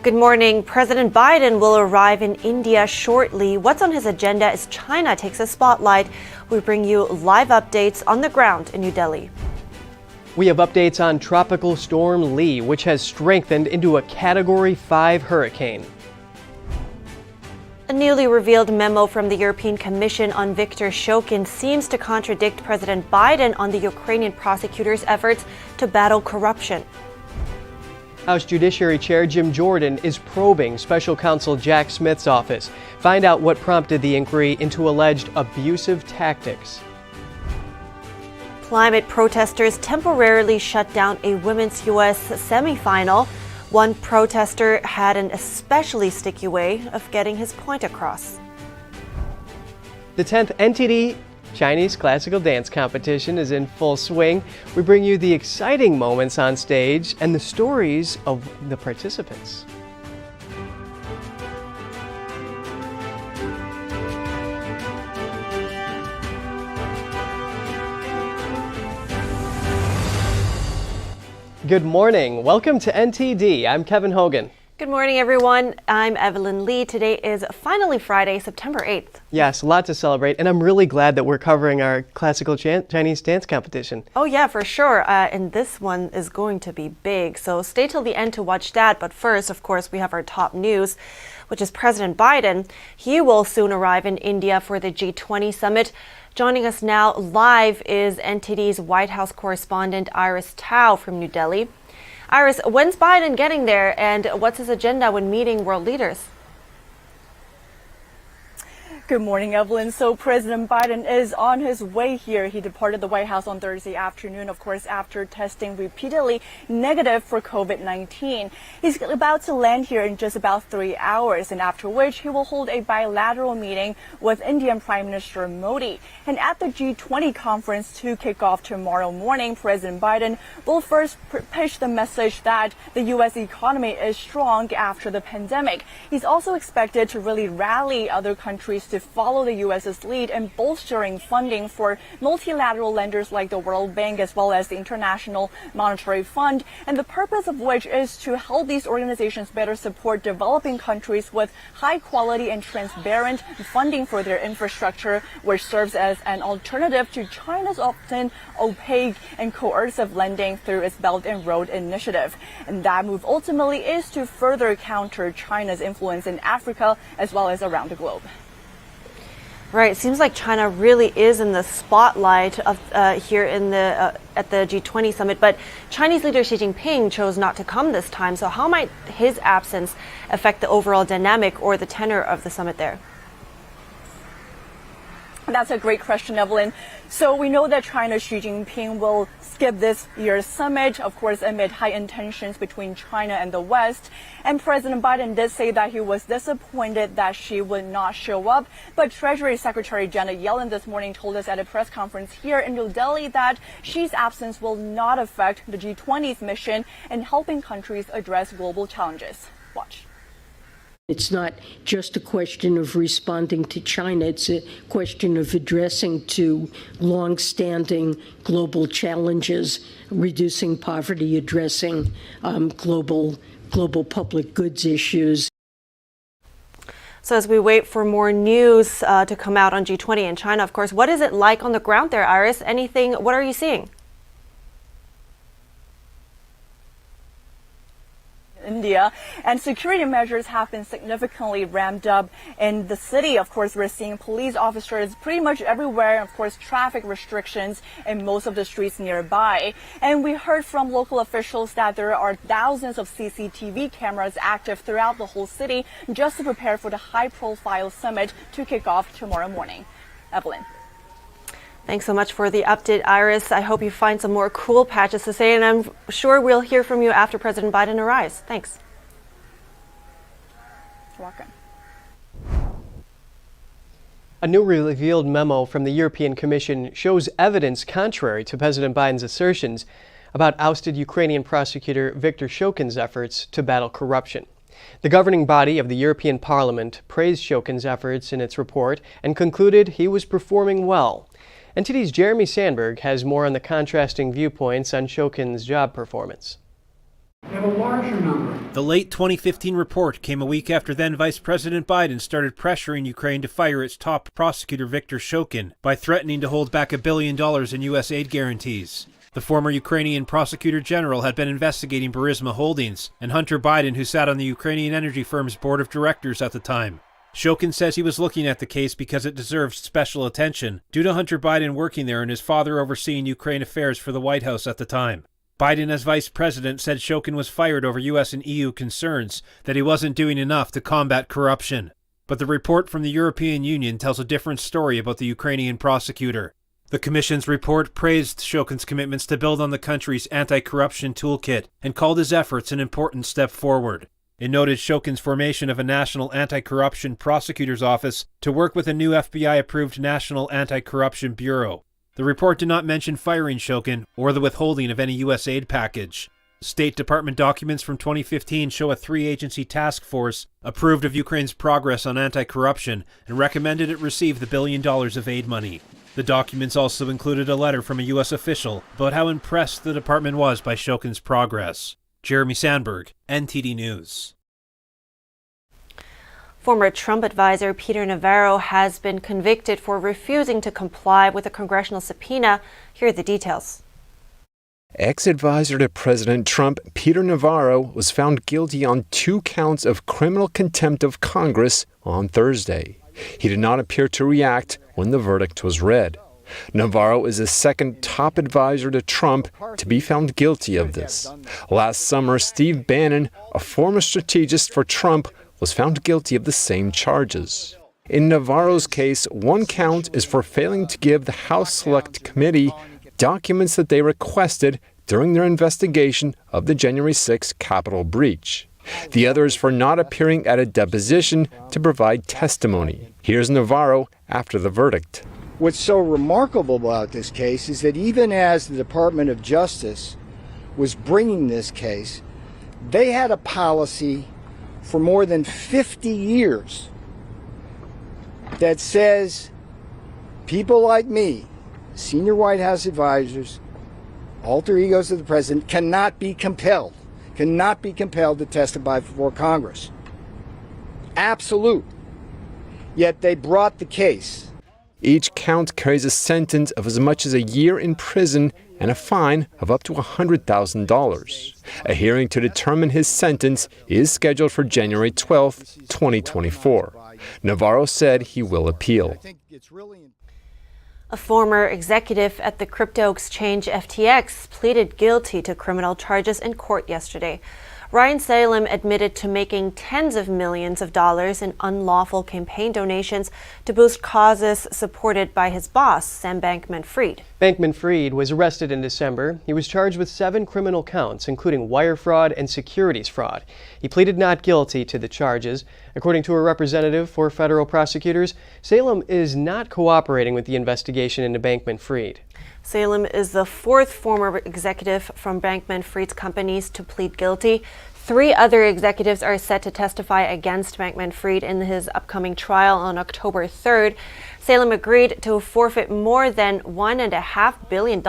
Good morning. President Biden will arrive in India shortly. What's on his agenda as China takes a spotlight? We bring you live updates on the ground in New Delhi. We have updates on Tropical Storm Lee, which has strengthened into a Category 5 hurricane. A newly revealed memo from the European Commission on Viktor Shokin seems to contradict President Biden on the Ukrainian prosecutor's efforts to battle corruption. House Judiciary Chair Jim Jordan is probing Special Counsel Jack Smith's office. Find out what prompted the inquiry into alleged abusive tactics. Climate protesters temporarily shut down a women's U.S. semifinal. One protester had an especially sticky way of getting his point across. The 10th NTD Chinese Classical Dance Competition is in full swing. We bring you the exciting moments on stage and the stories of the participants. Good morning. Welcome to NTD. I'm Kevin Hogan. Good morning, everyone. I'm Evelyn Lee. Today is finally Friday, September 8th. Yes, a lot to celebrate, and I'm really glad that we're covering our classical Chinese dance competition. Oh yeah, for sure. And this one is going to be big, so stay till the end to watch that. But first, of course, we have our top news, which is President Biden. He will soon arrive in India for the G20 summit. Joining us now live is NTD's White House correspondent Iris Tao from New Delhi. Iris, when's Biden getting there, and what's his agenda when meeting world leaders? Good morning, Evelyn. So President Biden is on his way here. He departed the White House on Thursday afternoon, of course, after testing repeatedly negative for COVID-19. He's about to land here in just about 3 hours, and after which he will hold a bilateral meeting with Indian Prime Minister Modi. And at the G20 conference to kick off tomorrow morning, President Biden will first pitch the message that the U.S. economy is strong after the pandemic. He's also expected to really rally other countries to follow the U.S.'s lead in bolstering funding for multilateral lenders like the World Bank as well as the International Monetary Fund, and the purpose of which is to help these organizations better support developing countries with high quality and transparent funding for their infrastructure, which serves as an alternative to China's often opaque and coercive lending through its Belt and Road Initiative. And that move ultimately is to further counter China's influence in Africa as well as around the globe. Right. It seems like China really is in the spotlight of here in the at the G20 summit, but Chinese leader Xi Jinping chose not to come this time. So how might his absence affect the overall dynamic or the tenor of the summit there? That's a great question, Evelyn. So we know that China's Xi Jinping will skip this year's summit, of course, amid high tensions between China and the West. And President Biden did say that he was disappointed that Xi would not show up. But Treasury Secretary Janet Yellen this morning told us at a press conference here in New Delhi that Xi's absence will not affect the G20's mission in helping countries address global challenges. Watch. It's not just a question of responding to China. It's a question of addressing two long-standing global challenges, reducing poverty, addressing global public goods issues. So as we wait for more news to come out on G20 in China, of course, what is it like on the ground there, Iris? What are you seeing? India, and security measures have been significantly ramped up in the city. Of course, we're seeing police officers pretty much everywhere, of course, traffic restrictions in most of the streets nearby. And we heard from local officials that there are thousands of CCTV cameras active throughout the whole city just to prepare for the high-profile summit to kick off tomorrow morning. Evelyn. Thanks so much for the update, Iris. I hope you find some more cool patches to say, and I'm sure we'll hear from you after President Biden arrives. Thanks. You're welcome. A new revealed memo from the European Commission shows evidence contrary to President Biden's assertions about ousted Ukrainian prosecutor Viktor Shokin's efforts to battle corruption. The governing body of the European Parliament praised Shokin's efforts in its report and concluded he was performing well. NTD's Jeremy Sandberg has more on the contrasting viewpoints on Shokin's job performance. We have a larger number. The late 2015 report came a week after then Vice President Biden started pressuring Ukraine to fire its top prosecutor Viktor Shokin by threatening to hold back $1 billion in U.S. aid guarantees. The former Ukrainian prosecutor general had been investigating Burisma Holdings and Hunter Biden, who sat on the Ukrainian energy firm's board of directors at the time. Shokin says he was looking at the case because it deserved special attention due to Hunter Biden working there and his father overseeing Ukraine affairs for the White House at the time. Biden, as vice president, said Shokin was fired over U.S. and EU concerns that he wasn't doing enough to combat corruption. But the report from the European Union tells a different story about the Ukrainian prosecutor. The Commission's report praised Shokin's commitments to build on the country's anti-corruption toolkit and called his efforts an important step forward. It noted Shokin's formation of a National Anti-Corruption Prosecutor's Office to work with a new FBI-approved National Anti-Corruption Bureau. The report did not mention firing Shokin or the withholding of any U.S. aid package. State Department documents from 2015 show a three-agency task force approved of Ukraine's progress on anti-corruption and recommended it receive the $1 billion of aid money. The documents also included a letter from a U.S. official about how impressed the department was by Shokin's progress. Jeremy Sandberg, NTD News. Former Trump advisor Peter Navarro has been convicted for refusing to comply with a congressional subpoena. Here are the details. Ex-advisor to President Trump, Peter Navarro, was found guilty on 2 counts of criminal contempt of Congress on Thursday. He did not appear to react when the verdict was read. Navarro is the second top advisor to Trump to be found guilty of this. Last summer, Steve Bannon, a former strategist for Trump, was found guilty of the same charges. In Navarro's case, 1 count is for failing to give the House Select Committee documents that they requested during their investigation of the January 6 Capitol breach. The other is for not appearing at a deposition to provide testimony. Here's Navarro after the verdict. What's so remarkable about this case is that even as the Department of Justice was bringing this case, they had a policy for more than 50 years that says people like me, senior White House advisors, alter egos of the president, cannot be compelled to testify before Congress. Absolute. Yet they brought the case. Each count carries a sentence of as much as a year in prison and a fine of up to $100,000. A hearing to determine his sentence is scheduled for January 12, 2024. Navarro said he will appeal. A former executive at the crypto exchange FTX pleaded guilty to criminal charges in court yesterday. Ryan Salem admitted to making tens of millions of dollars in unlawful campaign donations to boost causes supported by his boss, Sam Bankman-Fried. Bankman-Fried was arrested in December. He was charged with 7 criminal counts, including wire fraud and securities fraud. He pleaded not guilty to the charges. According to a representative for federal prosecutors, Salem is not cooperating with the investigation into Bankman-Fried. Salem is the 4th former executive from Bankman-Fried's companies to plead guilty. 3 other executives are set to testify against Bankman-Fried in his upcoming trial on October 3rd. Salem agreed to forfeit more than $1.5 billion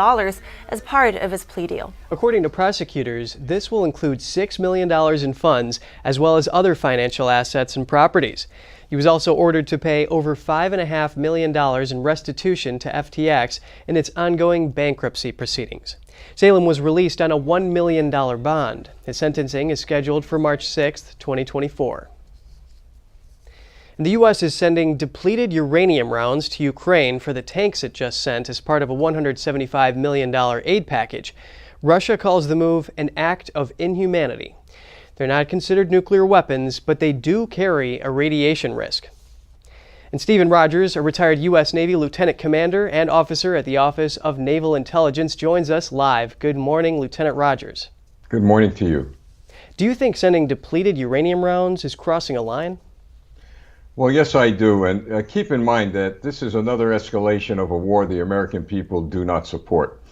as part of his plea deal. According to prosecutors, this will include $6 million in funds, as well as other financial assets and properties. He was also ordered to pay over $5.5 million in restitution to FTX in its ongoing bankruptcy proceedings. Salem was released on a $1 million bond. His sentencing is scheduled for March 6, 2024. And the U.S. is sending depleted uranium rounds to Ukraine for the tanks it just sent as part of a $175 million aid package. Russia calls the move an act of inhumanity. They're not considered nuclear weapons, but they do carry a radiation risk. And Stephen Rogers, a retired U.S. Navy lieutenant commander and officer at the Office of Naval Intelligence, joins us live. Good morning, Lieutenant Rogers. Good morning to you. Do you think sending depleted uranium rounds is crossing a line? Well, yes, I do. And keep in mind that this is another escalation of a war the American people do not support.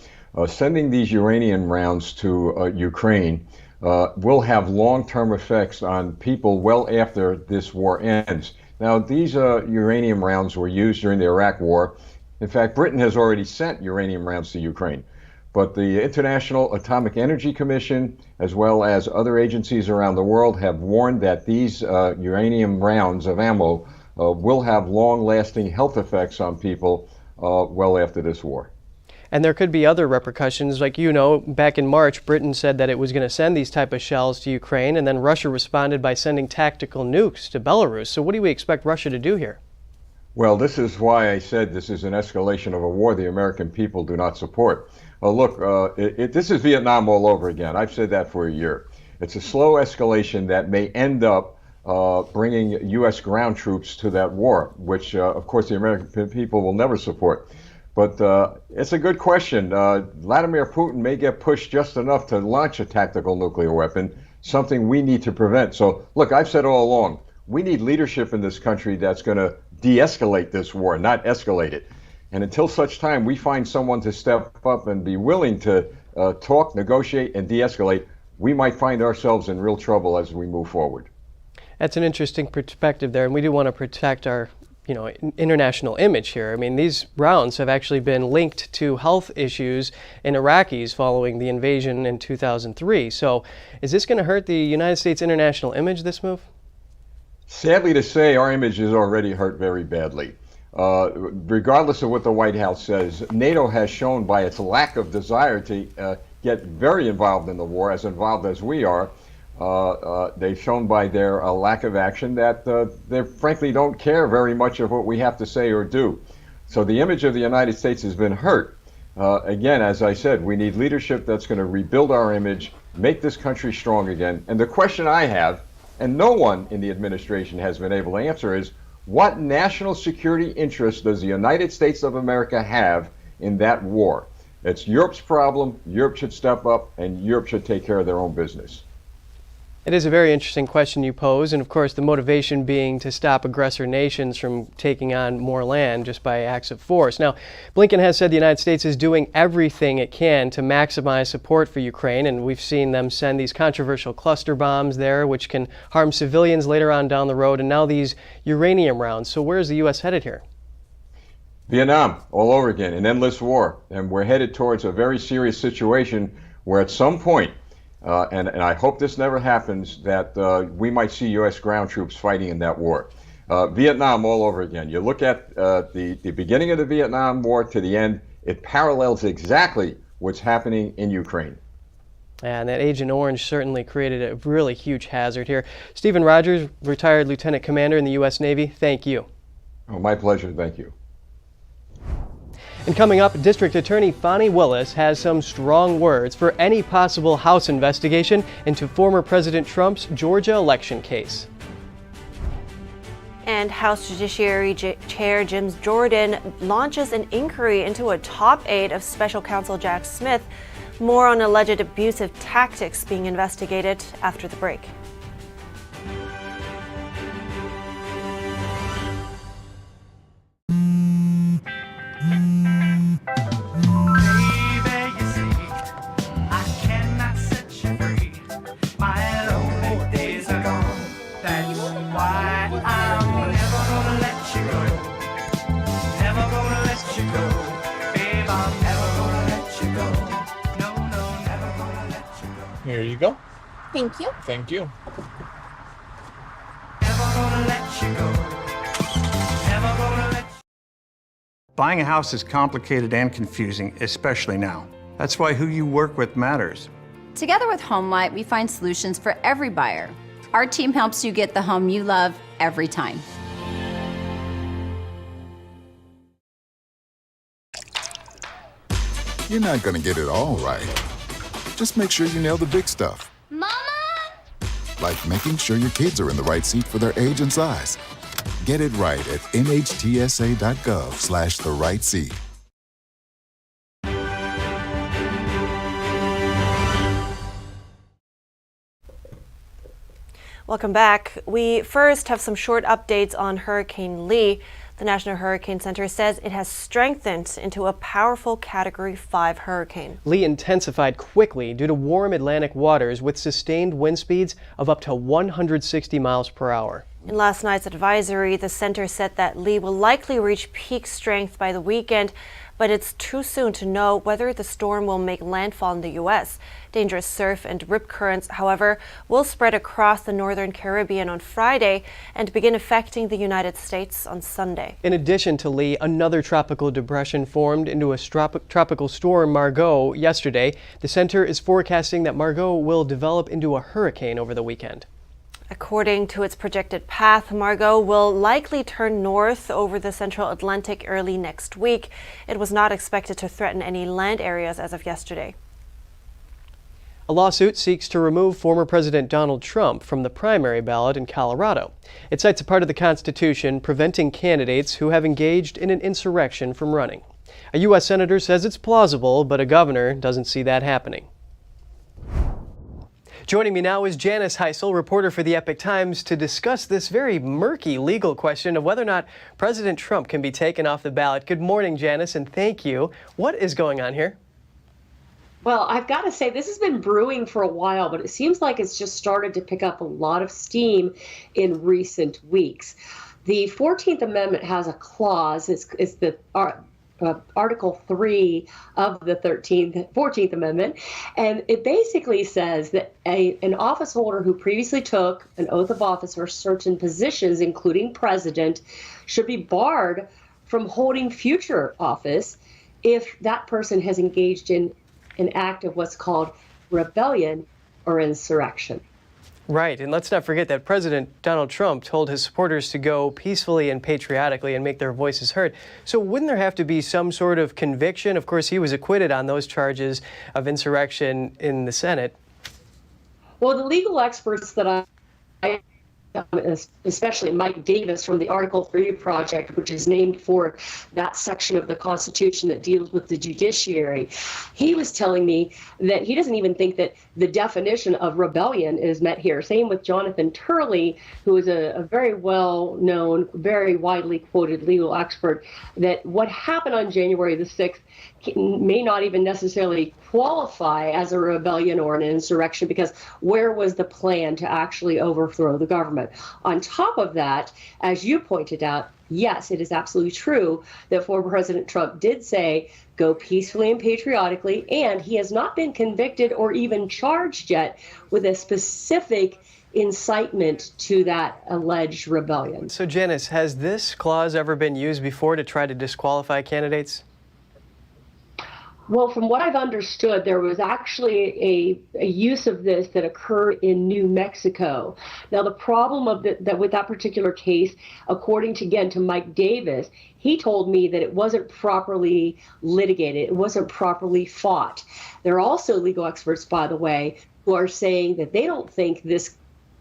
Sending these uranium rounds to Ukraine will have long-term effects on people well after this war ends. Now, these uranium rounds were used during the Iraq War. In fact, Britain has already sent uranium rounds to Ukraine. But the International Atomic Energy Commission, as well as other agencies around the world, have warned that these uranium rounds of ammo will have long-lasting health effects on people well after this war. And there could be other repercussions. Like, you know, back in March, Britain said that it was going to send these type of shells to Ukraine, and then Russia responded by sending tactical nukes to Belarus. So what do we expect Russia to do here? Well, this is why I said this is an escalation of a war the American people do not support. Look, this is Vietnam all over again. I've said that for a year. It's a slow escalation that may end up bringing U.S. ground troops to that war, which, of course, the American people will never support. But it's a good question. Vladimir Putin may get pushed just enough to launch a tactical nuclear weapon, something we need to prevent. So, look, I've said all along, we need leadership in this country that's going to de-escalate this war, not escalate it. And until such time we find someone to step up and be willing to talk, negotiate, and de-escalate, we might find ourselves in real trouble as we move forward. That's an interesting perspective there, and we do want to protect our international image here. I mean, these rounds have actually been linked to health issues in Iraqis following the invasion in 2003. So is this going to hurt the United States international image, this move? Sadly to say, our image is already hurt very badly. Regardless of what the White House says, NATO has shown by its lack of desire to get very involved in the war, as involved as we are. They've shown by their lack of action that they frankly don't care very much of what we have to say or do. So the image of the United States has been hurt. Again, as I said, we need leadership that's going to rebuild our image, make this country strong again. And the question I have, and no one in the administration has been able to answer, is what national security interest does the United States of America have in that war? It's Europe's problem. Europe should step up, and Europe should take care of their own business. It is a very interesting question you pose, and of course the motivation being to stop aggressor nations from taking on more land just by acts of force. Now, Blinken has said the United States is doing everything it can to maximize support for Ukraine, and we've seen them send these controversial cluster bombs there, which can harm civilians later on down the road, and now these uranium rounds. So where is the U.S. headed here? Vietnam, all over again, an endless war, and we're headed towards a very serious situation where at some point, and I hope this never happens, that we might see U.S. ground troops fighting in that war. Vietnam all over again. You look at the beginning of the Vietnam War to the end, it parallels exactly what's happening in Ukraine. And that Agent Orange certainly created a really huge hazard here. Stephen Rogers, retired Lieutenant Commander in the U.S. Navy, thank you. Oh, my pleasure. Thank you. And coming up, District Attorney Fani Willis has some strong words for any possible House investigation into former President Trump's Georgia election case. And House Judiciary Chair Jim Jordan launches an inquiry into a top aide of Special Counsel Jack Smith. More on alleged abusive tactics being investigated after the break. Here you go. Thank you. Thank you. Buying a house is complicated and confusing, especially now. That's why who you work with matters. Together with HomeLight, we find solutions for every buyer. Our team helps you get the home you love every time. You're not going to get it all right. Just make sure you nail the big stuff. Mama! Like making sure your kids are in the right seat for their age and size. Get it right at nhtsa.gov/the right seat. Welcome back. We first have some short updates on Hurricane Lee. The National Hurricane Center says it has strengthened into a powerful Category 5 hurricane. Lee intensified quickly due to warm Atlantic waters with sustained wind speeds of up to 160 miles per hour. In last night's advisory, the center said that Lee will likely reach peak strength by the weekend, but it's too soon to know whether the storm will make landfall in the U.S. Dangerous surf and rip currents, however, will spread across the northern Caribbean on Friday and begin affecting the United States on Sunday. In addition to Lee, another tropical depression formed into a tropical storm, Margot, yesterday. The center is forecasting that Margot will develop into a hurricane over the weekend. According to its projected path, Margot will likely turn north over the central Atlantic early next week. It was not expected to threaten any land areas as of yesterday. A lawsuit seeks to remove former President Donald Trump from the primary ballot in Colorado. It cites a part of the Constitution preventing candidates who have engaged in an insurrection from running. A U.S. senator says it's plausible, but a governor doesn't see that happening. Joining me now is Janice Heisel, reporter for the Epoch Times, to discuss this very murky legal question of whether or not President Trump can be taken off the ballot. Good morning, Janice, and thank you. What is going on here? Well, I've got to say, this has been brewing for a while, but it seems like it's just started to pick up a lot of steam in recent weeks. The 14th Amendment has a clause, it's the Article 3 of the 14th Amendment, and it basically says that an office holder who previously took an oath of office for certain positions, including president, should be barred from holding future office if that person has engaged in an act of what's called rebellion or insurrection. Right, and let's not forget that President Donald Trump told his supporters to go peacefully and patriotically and make their voices heard. So wouldn't there have to be some sort of conviction? Of course, he was acquitted on those charges of insurrection in the Senate. Well, the legal experts that I especially Mike Davis from the Article 3 Project, which is named for that section of the Constitution that deals with the judiciary, he was telling me that he doesn't even think that the definition of rebellion is met here. Same with Jonathan Turley, who is a very well-known, very widely quoted legal expert, that what happened on January the 6th may not even necessarily qualify as a rebellion or an insurrection, because where was the plan to actually overthrow the government? On top of that, as you pointed out, yes, it is absolutely true that former President Trump did say, go peacefully and patriotically, and he has not been convicted or even charged yet with a specific incitement to that alleged rebellion. So, Janice, has this clause ever been used before to try to disqualify candidates? Well, from what I've understood, there was actually a use of this that occurred in New Mexico. Now, the problem with that particular case, according to Mike Davis, he told me that it wasn't properly litigated. It wasn't properly fought. There are also legal experts, by the way, who are saying that they don't think this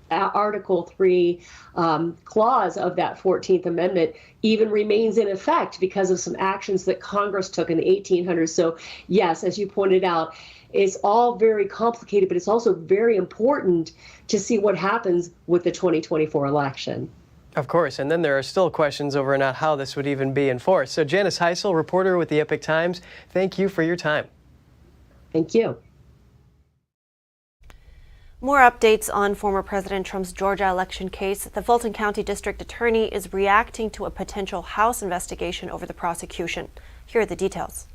Article 3 clause of that 14th Amendment even remains in effect because of some actions that Congress took in the 1800s. So, yes, as you pointed out, it's all very complicated, but it's also very important to see what happens with the 2024 election. Of course, and then there are still questions over and out how this would even be enforced. So, Janice Heisel, reporter with the Epoch Times, thank you for your time. Thank you. More updates on former President Trump's Georgia election case. The Fulton County District Attorney is reacting to a potential House investigation over the prosecution. Here are the details.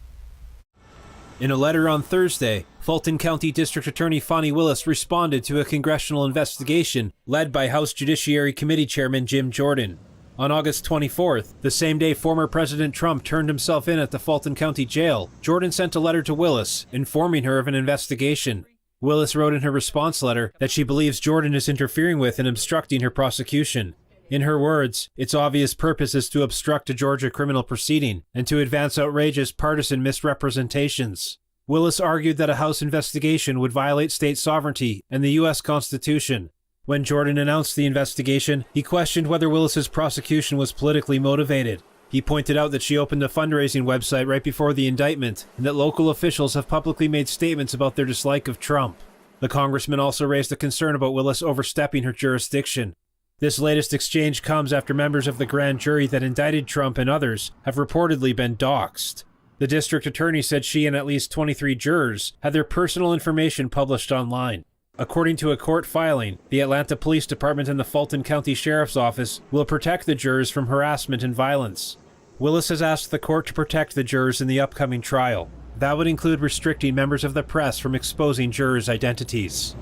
In a letter on Thursday, Fulton County District Attorney Fani Willis responded to a congressional investigation led by House Judiciary Committee Chairman Jim Jordan. On August 24th, the same day former President Trump turned himself in at the Fulton County Jail, Jordan sent a letter to Willis informing her of an investigation. Willis wrote in her response letter that she believes Jordan is interfering with and obstructing her prosecution. In her words, its obvious purpose is to obstruct a Georgia criminal proceeding and to advance outrageous partisan misrepresentations. Willis argued that a House investigation would violate state sovereignty and the U.S. Constitution. When Jordan announced the investigation, he questioned whether Willis's prosecution was politically motivated. He pointed out that she opened a fundraising website right before the indictment and that local officials have publicly made statements about their dislike of Trump. The congressman also raised a concern about Willis overstepping her jurisdiction. This latest exchange comes after members of the grand jury that indicted Trump and others have reportedly been doxxed. The district attorney said she and at least 23 jurors had their personal information published online. According to a court filing, the Atlanta Police Department and the Fulton County Sheriff's Office will protect the jurors from harassment and violence. Willis has asked the court to protect the jurors in the upcoming trial. That would include restricting members of the press from exposing jurors' identities.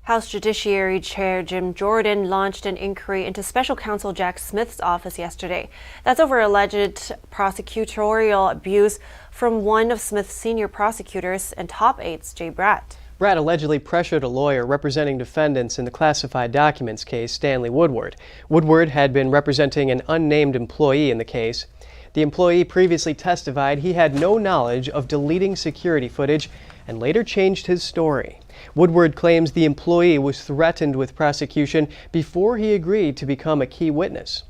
House Judiciary Chair Jim Jordan launched an inquiry into Special Counsel Jack Smith's office yesterday. That's over alleged prosecutorial abuse from one of Smith's senior prosecutors and top aides, Jay Bratt. Bratt allegedly pressured a lawyer representing defendants in the classified documents case, Stanley Woodward. Woodward had been representing an unnamed employee in the case. The employee previously testified he had no knowledge of deleting security footage and later changed his story. Woodward claims the employee was threatened with prosecution before he agreed to become a key witness.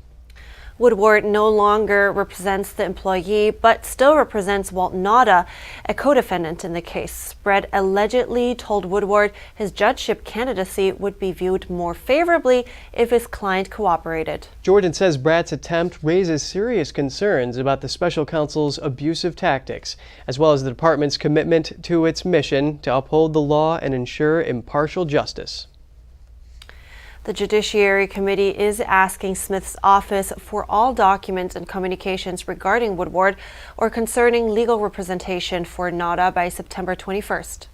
Woodward no longer represents the employee, but still represents Walt Nauta, a co-defendant in the case. Brett allegedly told Woodward his judgeship candidacy would be viewed more favorably if his client cooperated. Jordan says Bratt's attempt raises serious concerns about the special counsel's abusive tactics, as well as the department's commitment to its mission to uphold the law and ensure impartial justice. The Judiciary Committee is asking Smith's office for all documents and communications regarding Woodward or concerning legal representation for Nauta by September 21st.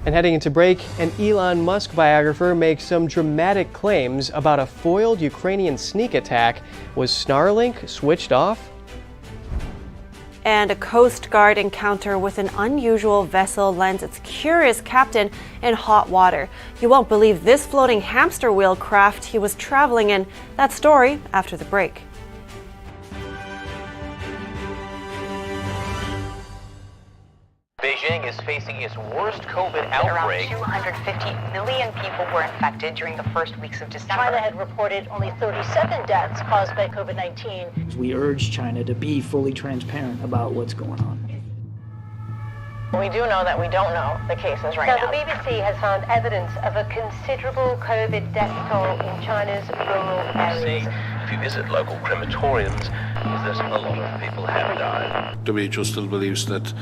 And heading into break, an Elon Musk biographer makes some dramatic claims about a foiled Ukrainian sneak attack. Was Starlink switched off? And a Coast Guard encounter with an unusual vessel lands its curious captain in hot water. You won't believe this floating hamster wheel craft he was traveling in. That story after the break. Beijing is facing its worst COVID outbreak. Around 250 million people were infected during the first weeks of December. China had reported only 37 deaths caused by COVID-19. We urge China to be fully transparent about what's going on. We do know that we don't know the cases right now. The BBC has found evidence of a considerable COVID death toll in China's rural areas. If you visit local crematoriums, there's a lot of people have died. WHO still believes that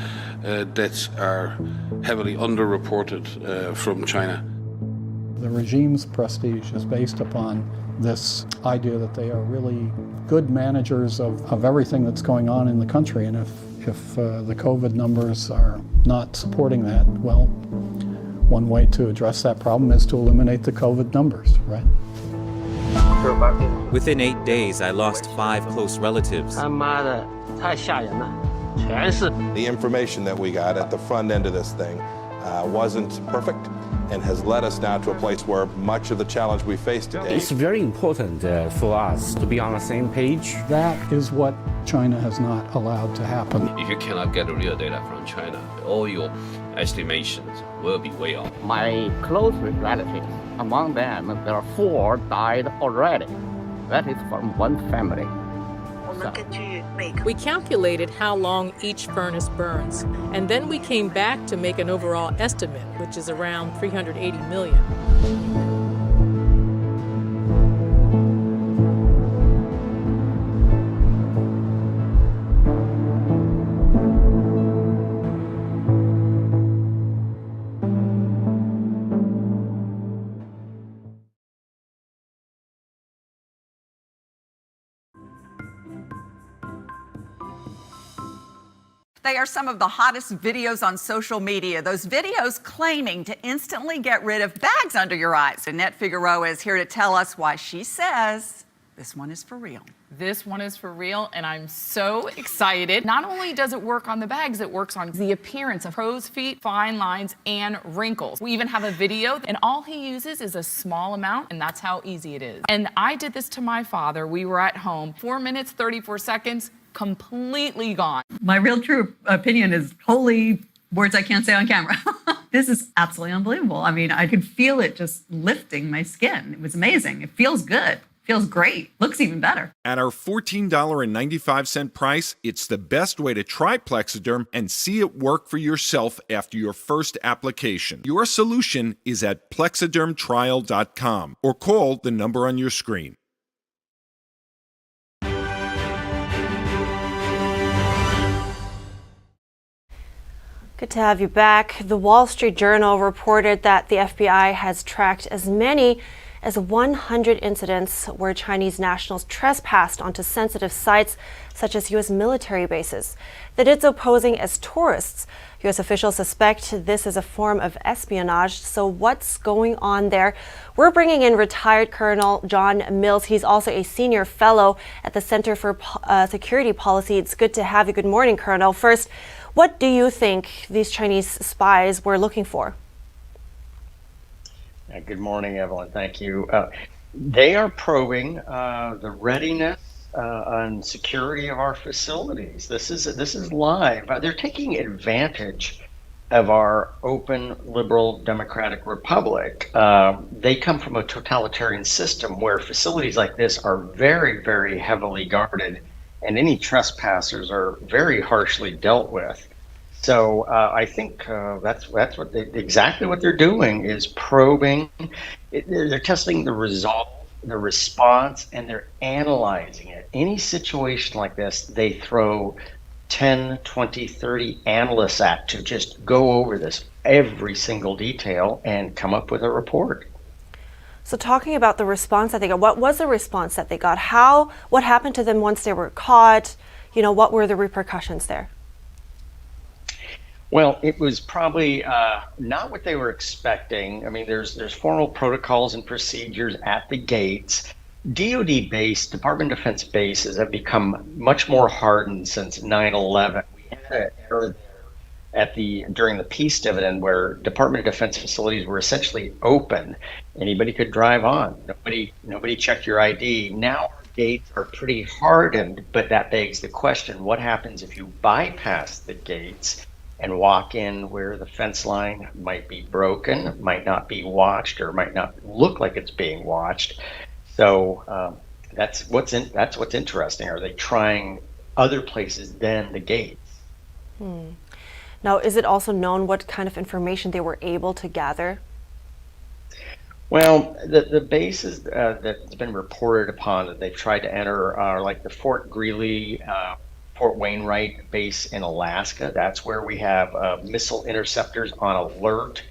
deaths are heavily underreported from China. The regime's prestige is based upon this idea that they are really good managers of everything that's going on in the country, and if the COVID numbers are not supporting that, well, one way to address that problem is to eliminate the COVID numbers, right? Within 8 days, I lost 5 close relatives. The information that we got at the front end of this thing wasn't perfect and has led us now to a place where much of the challenge we face today. It's very important for us to be on the same page. That is what China has not allowed to happen. If you cannot get real data from China, all your estimations will be way off. My close relatives, among them, there are 4 died already. That is from one family. We calculated how long each furnace burns, and then we came back to make an overall estimate, which is around 380 million. They are some of the hottest videos on social media. Those videos claiming to instantly get rid of bags under your eyes. Annette Figueroa is here to tell us why she says this one is for real. This one is for real, and I'm so excited. Not only does it work on the bags, it works on the appearance of crow's feet, fine lines, and wrinkles. We even have a video, and all he uses is a small amount, and that's how easy it is. And I did this to my father. We were at home. 4 minutes, 34 seconds, completely gone. My real true opinion is holy words I can't say on camera. This is absolutely unbelievable. I mean, I could feel it just lifting my skin. It was amazing. It feels good. Feels great. Looks even better. At our $14.95 price, it's the best way to try Plexiderm and see it work for yourself after your first application. Your solution is at plexidermtrial.com or call the number on your screen. Good to have you back. The Wall Street Journal reported that the FBI has tracked as many as 100 incidents where Chinese nationals trespassed onto sensitive sites such as U.S. military bases. They did so posing as tourists. U.S. officials suspect this is a form of espionage. So what's going on there? We're bringing in retired Colonel John Mills. He's also a senior fellow at the Center for Security Policy. It's good to have you. Good morning, Colonel. First, what do you think these Chinese spies were looking for? Good morning, Evelyn. Thank you. They are probing the readiness and security of our facilities. This is live. They're taking advantage of our open, liberal, democratic republic. They come from a totalitarian system where facilities like this are very, very heavily guarded, and any trespassers are very harshly dealt with. So I think that's what exactly what they're doing is probing. They're testing the result, the response, and they're analyzing it. Any situation like this, they throw 10, 20, 30 analysts at to just go over this every single detail and come up with a report. So talking about the response that they got, what was the response that they got? What happened to them once they were caught? You know, what were the repercussions there? Well, it was probably not what they were expecting. I mean, there's formal protocols and procedures at the gates. DoD base, Department of Defense bases have become much more hardened since 9/11. We had an era there during the peace dividend where Department of Defense facilities were essentially open. Anybody could drive on. Nobody checked your ID. Now our gates are pretty hardened, but that begs the question: what happens if you bypass the gates and walk in where the fence line might be broken, might not be watched, or might not look like it's being watched? So that's what's interesting. Are they trying other places than the gates? Now, is it also known what kind of information they were able to gather? Well, the bases that's been reported upon that they've tried to enter are like the Fort Greely, Fort Wainwright base in Alaska. That's where we have missile interceptors on alert,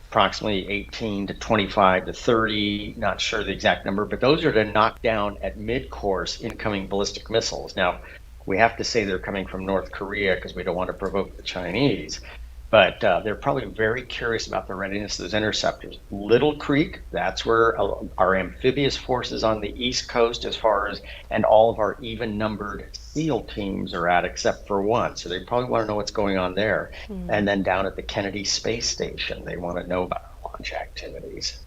approximately 18 to 25 to 30, not sure the exact number, but those are to knock down at mid-course incoming ballistic missiles. Now, we have to say they're coming from North Korea because we don't want to provoke the Chinese, but they're probably very curious about the readiness of those interceptors. Little Creek, that's where our amphibious forces on the East Coast and all of our even-numbered SEAL teams are at, except for one. So they probably want to know what's going on there. And then down at the Kennedy Space Station, they want to know about launch activities.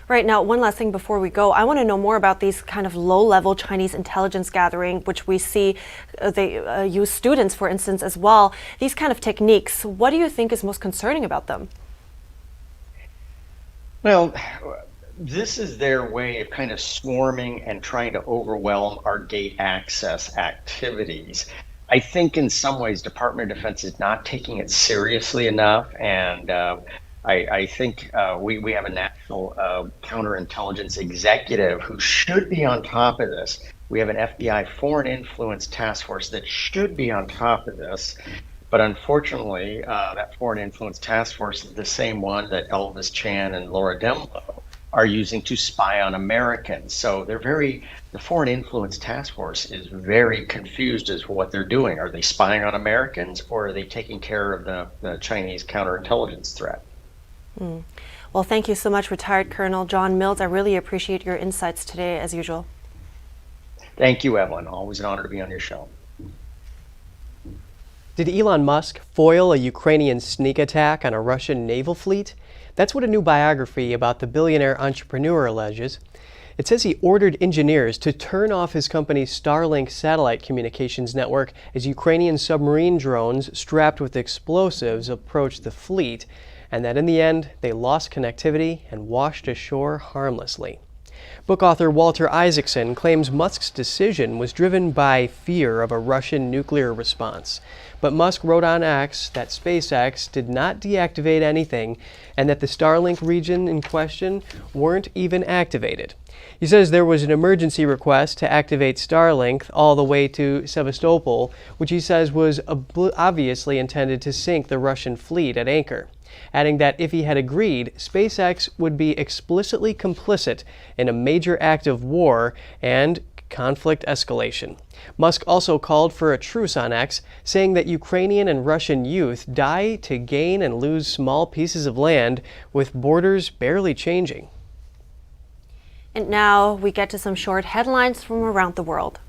Right, now, one last thing before we go. I want to know more about these kind of low-level Chinese intelligence gathering, which we see they use students, for instance, as well. These kind of techniques, what do you think is most concerning about them? Well, this is their way of kind of swarming and trying to overwhelm our gate access activities. I think in some ways Department of Defense is not taking it seriously enough, and I think we have a national counterintelligence executive who should be on top of this. We have an FBI foreign influence task force that should be on top of this. But unfortunately, that foreign influence task force is the same one that Elvis Chan and Laura Demlow are using to spy on Americans. So the foreign influence task force is very confused as to what they're doing. Are they spying on Americans, or are they taking care of the Chinese counterintelligence threat? Well, thank you so much, retired Colonel John Mills. I really appreciate your insights today, as usual. Thank you, Evelyn. Always an honor to be on your show. Did Elon Musk foil a Ukrainian sneak attack on a Russian naval fleet? That's what a new biography about the billionaire entrepreneur alleges. It says he ordered engineers to turn off his company's Starlink satellite communications network as Ukrainian submarine drones strapped with explosives approached the fleet, and that in the end, they lost connectivity and washed ashore harmlessly. Book author Walter Isaacson claims Musk's decision was driven by fear of a Russian nuclear response. But Musk wrote on X that SpaceX did not deactivate anything and that the Starlink region in question weren't even activated. He says there was an emergency request to activate Starlink all the way to Sevastopol, which he says was obviously intended to sink the Russian fleet at anchor. adding that if he had agreed, SpaceX would be explicitly complicit in a major act of war and conflict escalation. Musk also called for a truce on X, saying that Ukrainian and Russian youth die to gain and lose small pieces of land, with borders barely changing. And now we get to some short headlines from around the world.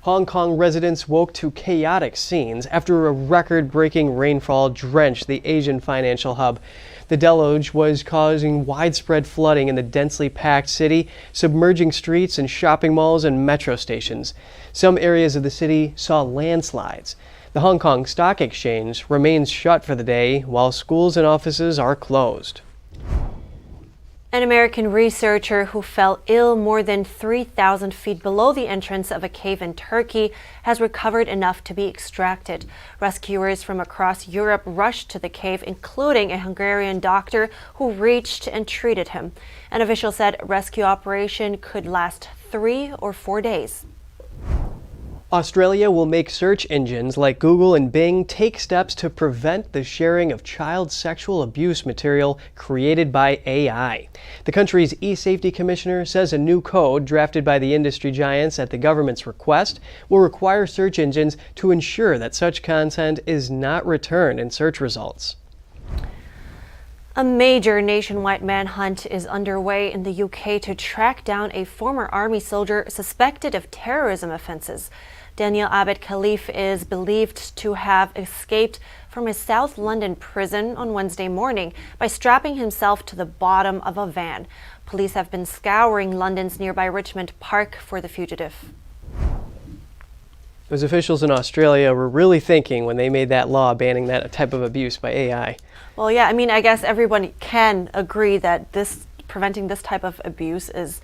Hong Kong residents woke to chaotic scenes after a record-breaking rainfall drenched the Asian financial hub. The deluge was causing widespread flooding in the densely packed city, submerging streets and shopping malls and metro stations. Some areas of the city saw landslides. The Hong Kong Stock Exchange remains shut for the day, while schools and offices are closed. An American researcher who fell ill more than 3,000 feet below the entrance of a cave in Turkey has recovered enough to be extracted. Rescuers from across Europe rushed to the cave, including a Hungarian doctor who reached and treated him. An official said rescue operation could last 3 or 4 days. Australia will make search engines like Google and Bing take steps to prevent the sharing of child sexual abuse material created by AI. The country's e-safety commissioner says a new code drafted by the industry giants at the government's request will require search engines to ensure that such content is not returned in search results. A major nationwide manhunt is underway in the UK to track down a former army soldier suspected of terrorism offenses. Daniel Abed Khalif is believed to have escaped from a South London prison on Wednesday morning by strapping himself to the bottom of a van. Police have been scouring London's nearby Richmond Park for the fugitive. Those officials in Australia were really thinking when they made that law banning that type of abuse by AI. Well, yeah, I mean, I guess everyone can agree that preventing this type of abuse is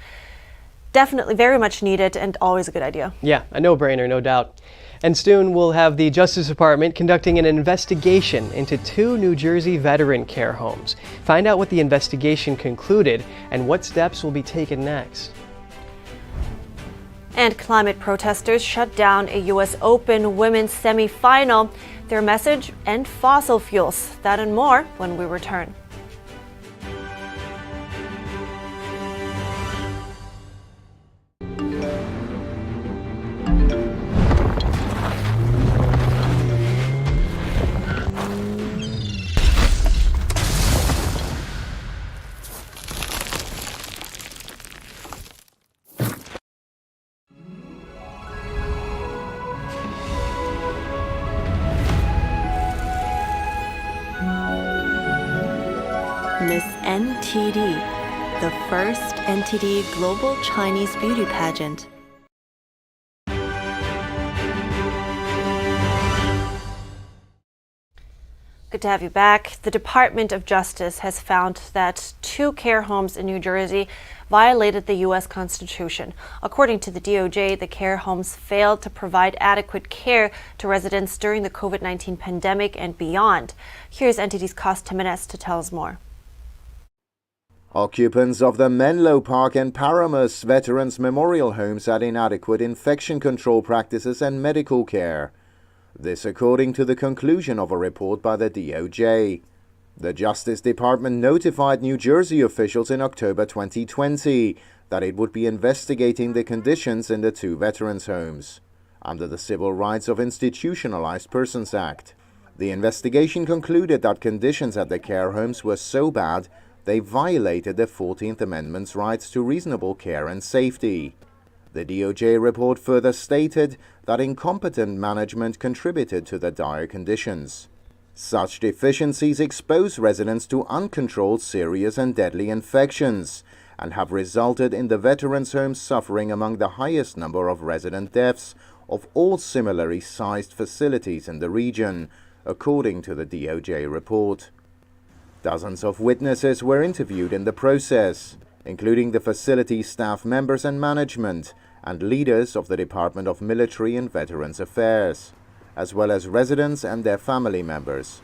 definitely very much needed and always a good idea. Yeah, a no-brainer, no doubt. And soon we'll have the Justice Department conducting an investigation into 2 New Jersey veteran care homes. Find out what the investigation concluded and what steps will be taken next. And climate protesters shut down a U.S. Open women's semifinal. Their message: end fossil fuels. That and more when we return. Miss NTD, the first NTD Global Chinese Beauty Pageant. Good to have you back. The Department of Justice has found that 2 care homes in New Jersey violated the U.S. Constitution. According to the DOJ, the care homes failed to provide adequate care to residents during the COVID-19 pandemic and beyond. Here's NTD's Cost Jimenez to tell us more. Occupants of the Menlo Park and Paramus Veterans Memorial Homes had inadequate infection control practices and medical care. This according to the conclusion of a report by the DOJ. The Justice Department notified New Jersey officials in October 2020 that it would be investigating the conditions in the 2 veterans' homes under the Civil Rights of Institutionalized Persons Act. The investigation concluded that conditions at the care homes were so bad they violated the 14th Amendment's rights to reasonable care and safety. The DOJ report further stated that incompetent management contributed to the dire conditions. Such deficiencies expose residents to uncontrolled serious and deadly infections and have resulted in the veterans' homes suffering among the highest number of resident deaths of all similarly sized facilities in the region, according to the DOJ report. Dozens of witnesses were interviewed in the process, including the facility staff members and management and leaders of the Department of Military and Veterans Affairs, as well as residents and their family members.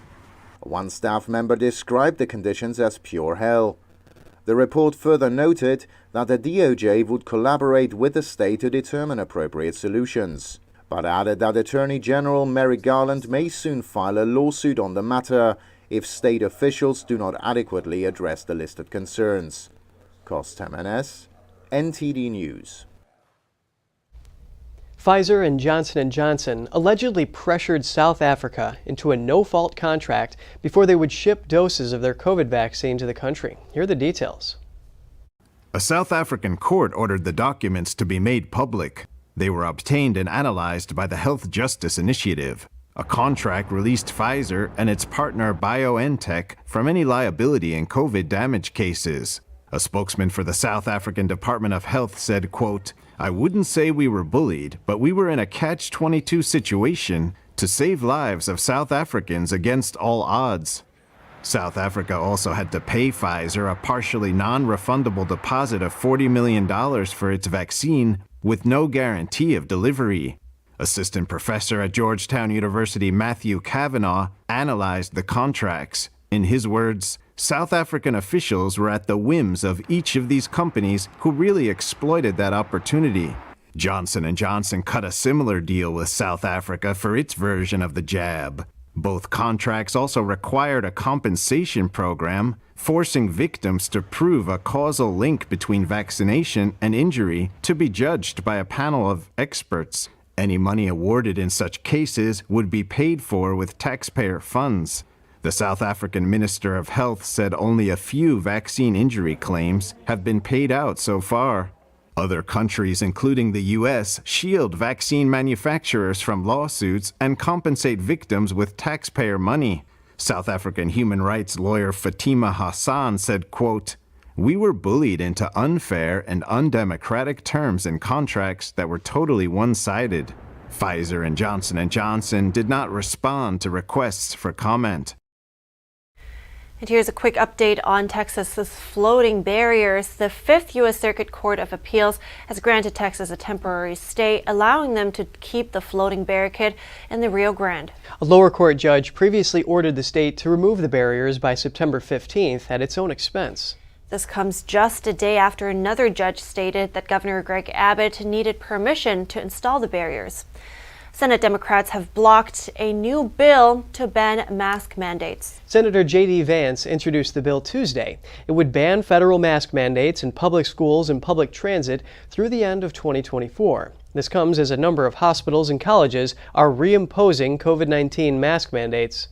One staff member described the conditions as pure hell. The report further noted that the DOJ would collaborate with the state to determine appropriate solutions, but added that Attorney General Merrick Garland may soon file a lawsuit on the matter if state officials do not adequately address the listed concerns. Contempt, NTD News. Pfizer and Johnson & Johnson allegedly pressured South Africa into a no-fault contract before they would ship doses of their COVID vaccine to the country. Here are the details. A South African court ordered the documents to be made public. They were obtained and analyzed by the Health Justice Initiative. A contract released Pfizer and its partner BioNTech from any liability in COVID damage cases. A spokesman for the South African Department of Health said, quote, "I wouldn't say we were bullied, but we were in a catch-22 situation to save lives of South Africans against all odds." South Africa also had to pay Pfizer a partially non-refundable deposit of $40 million for its vaccine with no guarantee of delivery. Assistant professor at Georgetown University Matthew Cavanaugh analyzed the contracts. In his words, South African officials were at the whims of each of these companies who really exploited that opportunity. Johnson & Johnson cut a similar deal with South Africa for its version of the jab. Both contracts also required a compensation program, forcing victims to prove a causal link between vaccination and injury to be judged by a panel of experts. Any money awarded in such cases would be paid for with taxpayer funds. The South African Minister of Health said only a few vaccine injury claims have been paid out so far. Other countries, including the U.S., shield vaccine manufacturers from lawsuits and compensate victims with taxpayer money. South African human rights lawyer Fatima Hassan said, quote, "We were bullied into unfair and undemocratic terms and contracts that were totally one-sided." Pfizer and Johnson & Johnson did not respond to requests for comment. And here's a quick update on Texas's floating barriers. The 5th U.S. Circuit Court of Appeals has granted Texas a temporary stay, allowing them to keep the floating barricade in the Rio Grande. A lower court judge previously ordered the state to remove the barriers by September 15th at its own expense. This comes just a day after another judge stated that Governor Greg Abbott needed permission to install the barriers. Senate Democrats have blocked a new bill to ban mask mandates. Senator J.D. Vance introduced the bill Tuesday. It would ban federal mask mandates in public schools and public transit through the end of 2024. This comes as a number of hospitals and colleges are reimposing COVID-19 mask mandates.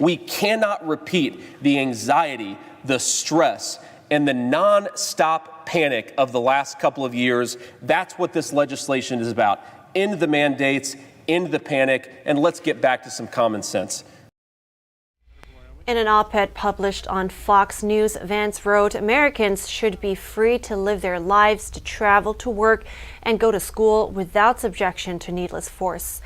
We cannot repeat the anxiety, the stress, and the non-stop panic of the last couple of years. That's what this legislation is about. End the mandates, end the panic, and let's get back to some common sense. In an op-ed published on Fox News, Vance wrote, Americans should be free to live their lives, to travel, to work, and go to school without subjection to needless force.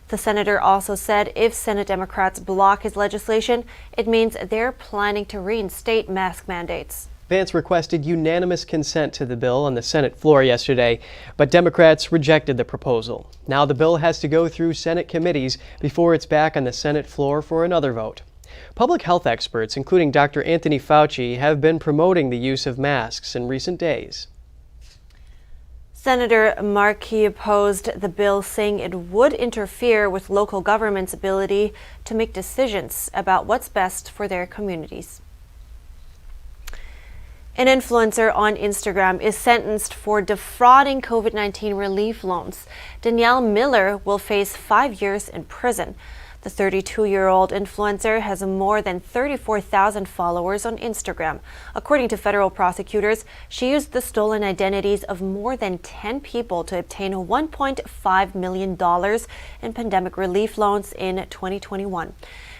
The senator also said if Senate Democrats block his legislation, it means they're planning to reinstate mask mandates. Vance requested unanimous consent to the bill on the Senate floor yesterday, but Democrats rejected the proposal. Now the bill has to go through Senate committees before it's back on the Senate floor for another vote. Public health experts, including Dr. Anthony Fauci, have been promoting the use of masks in recent days. Senator Markey opposed the bill, saying it would interfere with local government's ability to make decisions about what's best for their communities. An influencer on Instagram is sentenced for defrauding COVID-19 relief loans. Danielle Miller will face 5 years in prison. The 32-year-old influencer has more than 34,000 followers on Instagram. According to federal prosecutors, she used the stolen identities of more than 10 people to obtain $1.5 million in pandemic relief loans in 2021.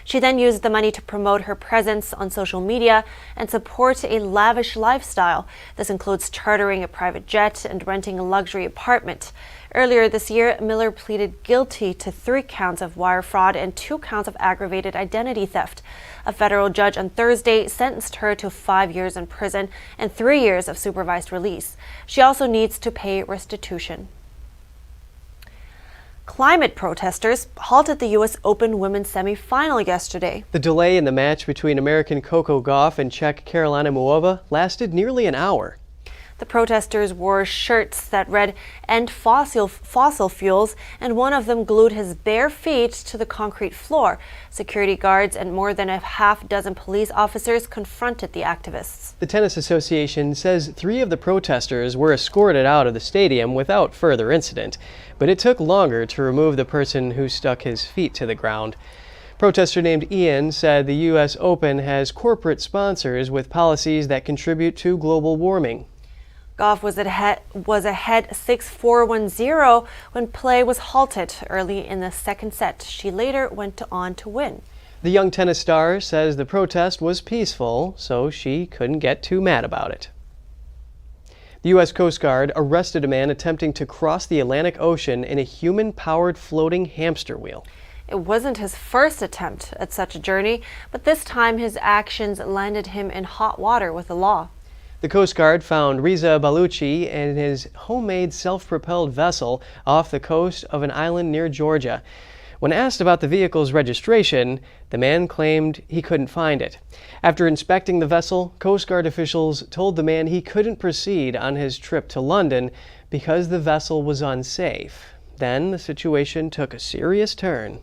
She then used the money to promote her presence on social media and support a lavish lifestyle. This includes chartering a private jet and renting a luxury apartment. Earlier this year, Miller pleaded guilty to 3 counts of wire fraud and 2 counts of aggravated identity theft. A federal judge on Thursday sentenced her to 5 years in prison and 3 years of supervised release. She also needs to pay restitution. Climate protesters halted the U.S. Open women's semifinal yesterday. The delay in the match between American Coco Gauff and Czech Karolina Muchova lasted nearly an hour. The protesters wore shirts that read "End fossil fuels," and one of them glued his bare feet to the concrete floor. Security guards and more than a half dozen police officers confronted the activists. The Tennis Association says 3 of the protesters were escorted out of the stadium without further incident, but it took longer to remove the person who stuck his feet to the ground. Protester named Ian said the U.S. Open has corporate sponsors with policies that contribute to global warming. Goff was ahead 6-4-1-0 when play was halted early in the second set. She later went on to win. The young tennis star says the protest was peaceful, so she couldn't get too mad about it. The U.S. Coast Guard arrested a man attempting to cross the Atlantic Ocean in a human-powered floating hamster wheel. It wasn't his first attempt at such a journey, but this time his actions landed him in hot water with the law. The Coast Guard found Reza Baluchi and his homemade self-propelled vessel off the coast of an island near Georgia. When asked about the vehicle's registration, the man claimed he couldn't find it. After inspecting the vessel, Coast Guard officials told the man he couldn't proceed on his trip to London because the vessel was unsafe. Then the situation took a serious turn.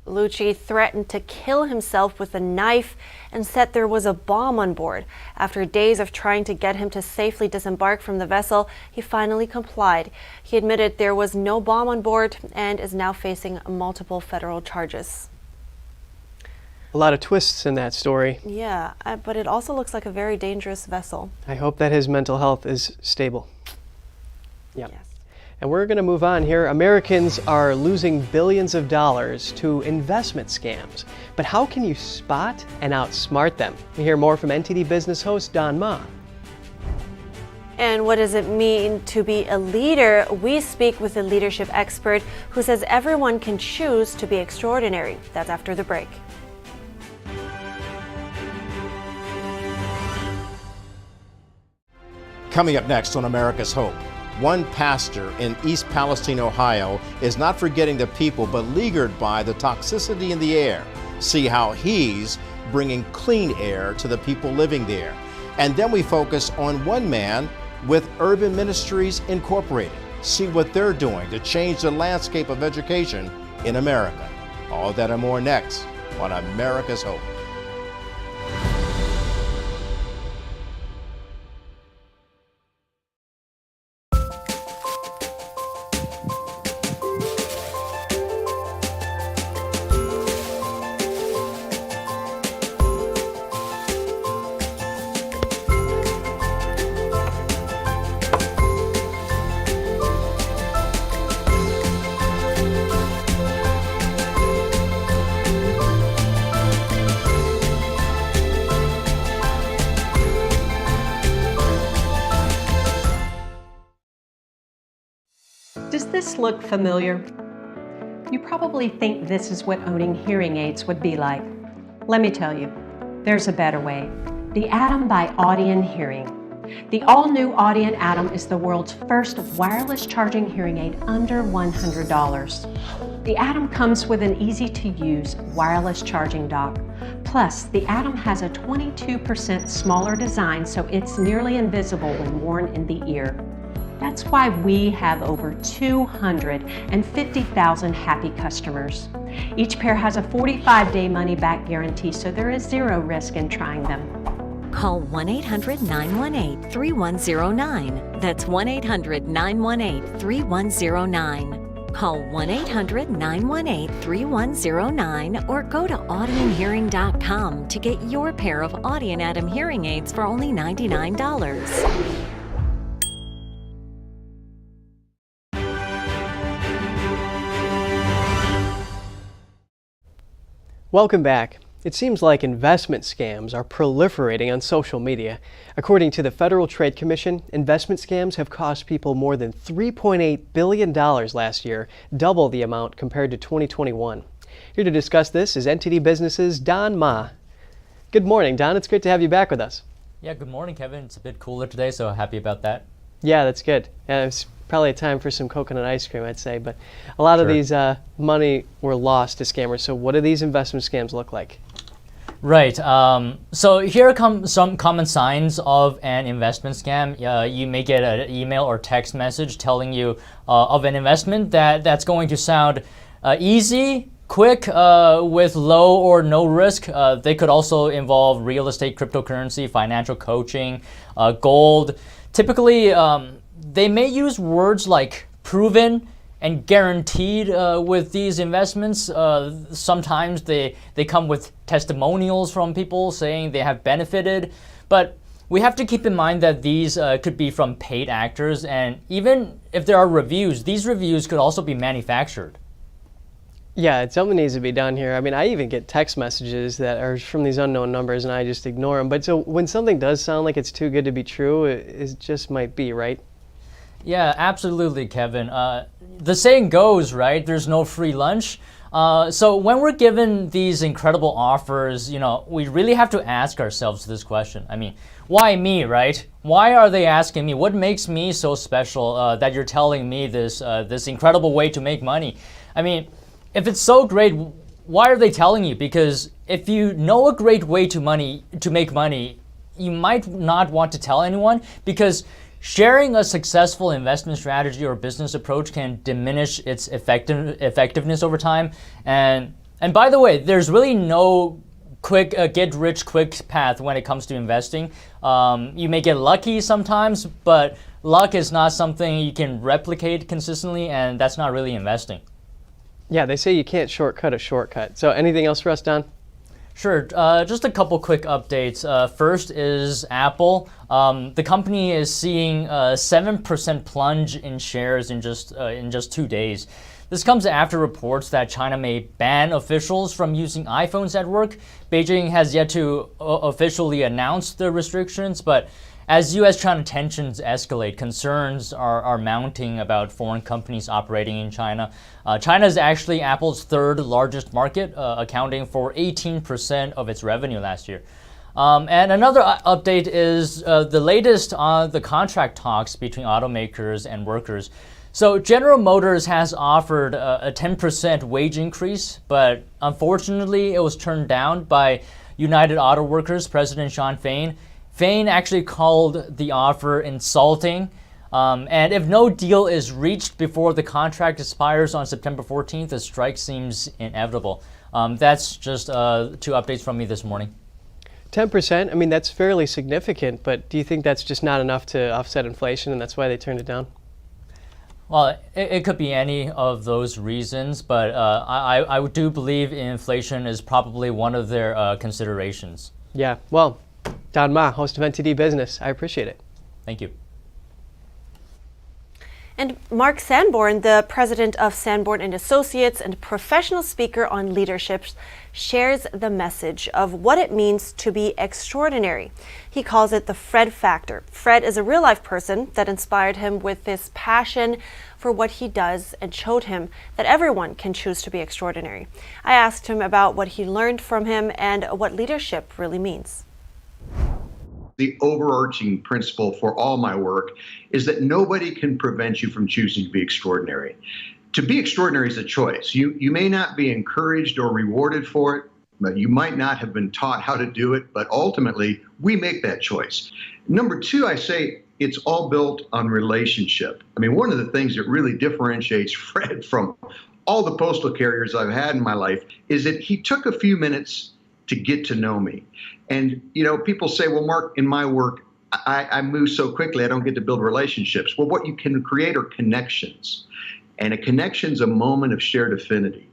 Lucci threatened to kill himself with a knife and said there was a bomb on board. After days of trying to get him to safely disembark from the vessel, he finally complied. He admitted there was no bomb on board and is now facing multiple federal charges. A lot of twists in that story. Yeah, but it also looks like a very dangerous vessel. I hope that his mental health is stable. Yep. Yes. And we're going to move on here. Americans are losing billions of dollars to investment scams. But how can you spot and outsmart them? We hear more from NTD Business host Don Ma. And what does it mean to be a leader? We speak with a leadership expert who says everyone can choose to be extraordinary. That's after the break. Coming up next on America's Hope. One pastor in East Palestine, Ohio, is not forgetting the people, but leaguered by the toxicity in the air. See how he's bringing clean air to the people living there. And then we focus on one man with Urban Ministries Incorporated. See what they're doing to change the landscape of education in America. All that and more next on America's Hope. Does this look familiar? You probably think this is what owning hearing aids would be like. Let me tell you, there's a better way. The Atom by Audien Hearing. The all-new Audien Atom is the world's first wireless charging hearing aid under $100. The Atom comes with an easy-to-use wireless charging dock. Plus, the Atom has a 22% smaller design, so it's nearly invisible when worn in the ear. That's why we have over 250,000 happy customers. Each pair has a 45-day money-back guarantee, so there is zero risk in trying them. Call 1-800-918-3109. That's 1-800-918-3109. Call 1-800-918-3109 or go to audienhearing.com to get your pair of Audien Atom hearing aids for only $99. Welcome back. It seems like investment scams are proliferating on social media. According to the Federal Trade Commission, investment scams have cost people more than $3.8 billion last year, double the amount compared to 2021. Here to discuss this is NTD Business's Don Ma. Good morning, Don. It's great to have you back with us. Yeah, good morning, Kevin. It's a bit cooler today, so happy about that. Yeah, that's good. It's probably a time for some coconut ice cream, I'd say. But a lot of these money were lost to scammers. So what do these investment scams look like? Right. So here come some common signs of an investment scam. You may get an email or text message telling you of an investment that's going to sound easy, quick, with low or no risk. They could also involve real estate, cryptocurrency, financial coaching, gold. Typically, they may use words like proven and guaranteed with these investments. Sometimes they come with testimonials from people saying they have benefited. But we have to keep in mind that these could be from paid actors. And even if there are reviews, these reviews could also be manufactured. Yeah, something needs to be done here. I mean, I even get text messages that are from these unknown numbers and I just ignore them. But so when something does sound like it's too good to be true, it just might be, right? Yeah, absolutely, Kevin. The saying goes, right, there's no free lunch. So when we're given these incredible offers, we really have to ask ourselves this question. I mean, why me, right? Why are they asking me? What makes me so special that you're telling me this incredible way to make money? I mean, if it's so great, why are they telling you? Because if you know a great way to make money, you might not want to tell anyone, because sharing a successful investment strategy or business approach can diminish its effectiveness over time. And by the way, there's really no quick get-rich-quick path when it comes to investing. You may get lucky sometimes, but luck is not something you can replicate consistently, and that's not really investing. Yeah, they say you can't shortcut a shortcut. So anything else for us, Don? Sure. Just a couple quick updates. First is Apple. The company is seeing a 7% plunge in shares in just 2 days. This comes after reports that China may ban officials from using iPhones at work. Beijing has yet to officially announce the restrictions, but as U.S.-China tensions escalate, concerns are mounting about foreign companies operating in China. China is actually Apple's third largest market, accounting for 18% of its revenue last year. And another update is the latest on the contract talks between automakers and workers. So General Motors has offered a 10% wage increase, but unfortunately it was turned down by United Auto Workers President Shawn Fain. Fain actually called the offer insulting, and if no deal is reached before the contract expires on September 14th, a strike seems inevitable. That's just 2 updates from me this morning. 10%, I mean, that's fairly significant, but do you think that's just not enough to offset inflation and that's why they turned it down? Well, it could be any of those reasons, but I do believe inflation is probably one of their considerations. Yeah, well, Don Ma, host of NTD Business. I appreciate it. Thank you. And Mark Sanborn, the president of Sanborn & Associates and professional speaker on leadership, shares the message of what it means to be extraordinary. He calls it the Fred factor. Fred is a real-life person that inspired him with this passion for what he does and showed him that everyone can choose to be extraordinary. I asked him about what he learned from him and what leadership really means. The overarching principle for all my work is that nobody can prevent you from choosing to be extraordinary. To be extraordinary is a choice. You may not be encouraged or rewarded for it, but you might not have been taught how to do it, but ultimately we make that choice. Number 2, I say it's all built on relationship. I mean, one of the things that really differentiates Fred from all the postal carriers I've had in my life is that he took a few minutes to get to know me. And, people say, well, Mark, in my work, I move so quickly, I don't get to build relationships. Well, what you can create are connections. And a connection's a moment of shared affinity.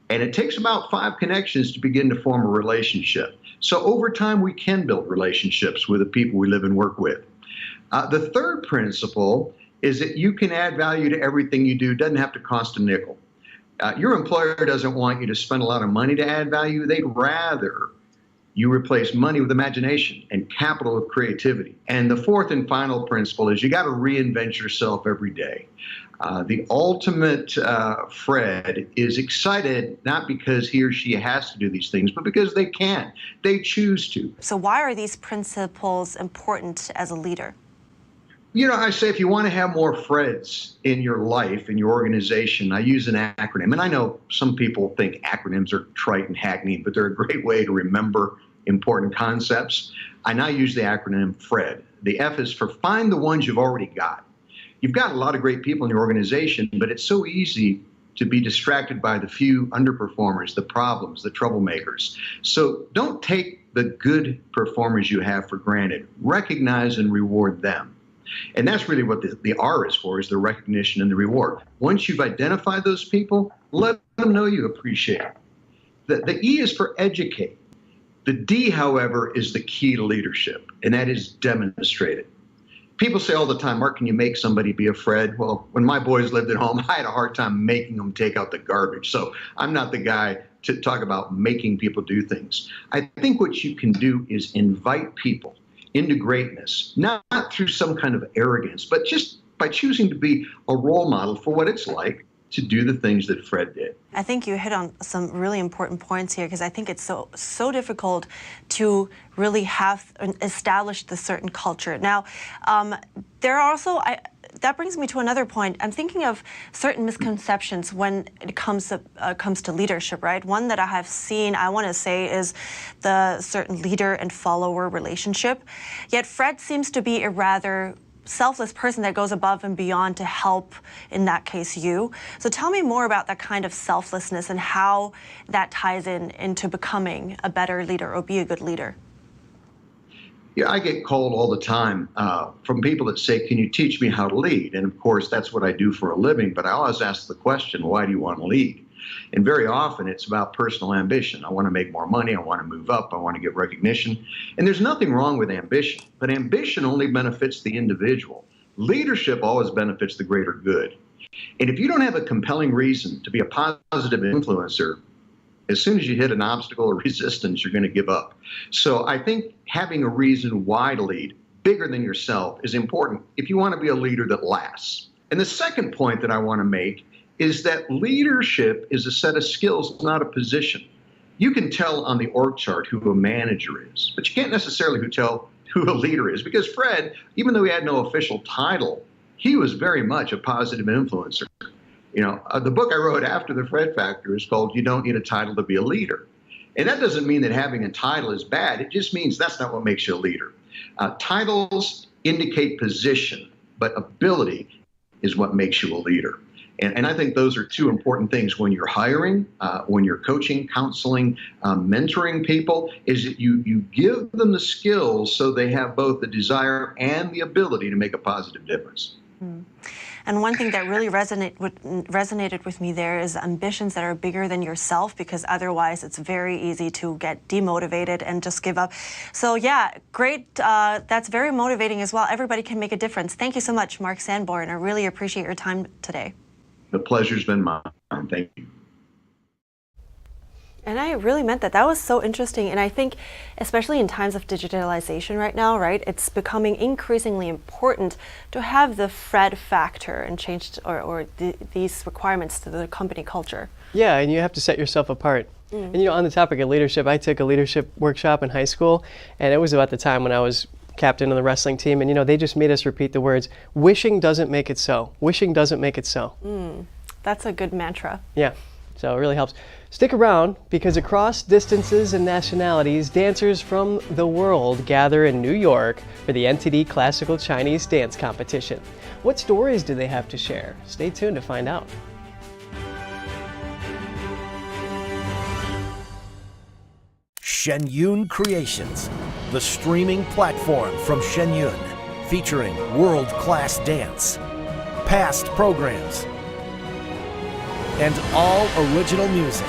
And it takes about 5 connections to begin to form a relationship. So over time, we can build relationships with the people we live and work with. The third principle is that you can add value to everything you do. It doesn't have to cost a nickel. Your employer doesn't want you to spend a lot of money to add value. They'd rather you replace money with imagination and capital with creativity. And the fourth and final principle is you got to reinvent yourself every day. The ultimate Fred is excited not because he or she has to do these things, but because they can. They choose to. So why are these principles important as a leader? I say if you want to have more Freds in your life, in your organization, I use an acronym. And I know some people think acronyms are trite and hackneyed, but they're a great way to remember important concepts. I now use the acronym FRED. The F is for find the ones you've already got. You've got a lot of great people in your organization, but it's so easy to be distracted by the few underperformers, the problems, the troublemakers. So don't take the good performers you have for granted. Recognize and reward them. And that's really what the R is for, is the recognition and the reward. Once you've identified those people, let them know you appreciate them. The E is for educate. The D, however, is the key to leadership, and that is demonstrate it. People say all the time, Mark, can you make somebody be a Fred? Well, when my boys lived at home, I had a hard time making them take out the garbage. So I'm not the guy to talk about making people do things. I think what you can do is invite people into greatness, not through some kind of arrogance, but just by choosing to be a role model for what it's like to do the things that Fred did. I think you hit on some really important points here, because I think it's so difficult to really have established this certain culture. Now, there are also, that brings me to another point. I'm thinking of certain misconceptions when it comes to leadership, right? One that I have seen, I want to say, is the certain leader and follower relationship. Yet Fred seems to be a rather selfless person that goes above and beyond to help, in that case, you. So tell me more about that kind of selflessness and how that ties into becoming a better leader or be a good leader. Yeah, I get called all the time from people that say, can you teach me how to lead? And of course, that's what I do for a living, but I always ask the question, why do you want to lead? And very often it's about personal ambition. I want to make more money. I want to move up. I want to get recognition. And there's nothing wrong with ambition, but ambition only benefits the individual. Leadership always benefits the greater good. And if you don't have a compelling reason to be a positive influencer, as soon as you hit an obstacle or resistance, you're going to give up. So I think having a reason why to lead, bigger than yourself, is important if you want to be a leader that lasts. And the second point that I want to make is that leadership is a set of skills, not a position. You can tell on the org chart who a manager is, but you can't necessarily tell who a leader is, because Fred, even though he had no official title, he was very much a positive influencer. You know, the book I wrote after the Fred Factor is called You Don't Need a Title to Be a Leader. And that doesn't mean that having a title is bad. It just means that's not what makes you a leader. Titles indicate position, but ability is what makes you a leader. And I think those are two important things when you're hiring, when you're coaching, counseling, mentoring people, is that you give them the skills so they have both the desire and the ability to make a positive difference. And one thing that really resonated with me there is ambitions that are bigger than yourself, because otherwise it's very easy to get demotivated and just give up. So yeah, great. That's very motivating as well. Everybody can make a difference. Thank you so much, Mark Sanborn. I really appreciate your time today. The pleasure's been mine. Thank you. And I really meant that. That was so interesting. And I think, especially in times of digitalization right now, right, it's becoming increasingly important to have the Fred factor and change these requirements to the company culture. Yeah, and you have to set yourself apart. And you know, on the topic of leadership, I took a leadership workshop in high school, and it was about the time when I was captain of the wrestling team, and you know, they just made us repeat the words, wishing doesn't make it so. Wishing doesn't make it so. That's a good mantra. Yeah, so it really helps. Stick around, because across distances and nationalities, dancers from the world gather in New York for the NTD Classical Chinese Dance Competition. What stories do they have to share? Stay tuned to find out. Shen Yun Creations, the streaming platform from Shen Yun, featuring world-class dance, past programs, and all original music.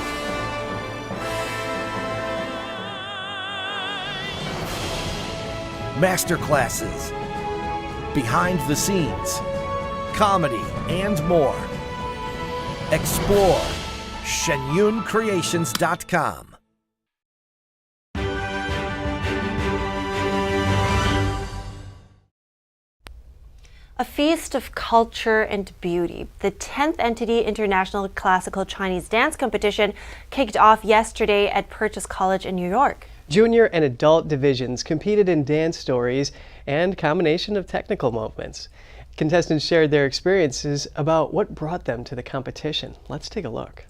Masterclasses, behind the scenes, comedy, and more. Explore shenyuncreations.com. A feast of culture and beauty. The 10th NTD International Classical Chinese Dance Competition kicked off yesterday at Purchase College in New York. Junior and adult divisions competed in dance stories and combination of technical movements. Contestants shared their experiences about what brought them to the competition. Let's take a look.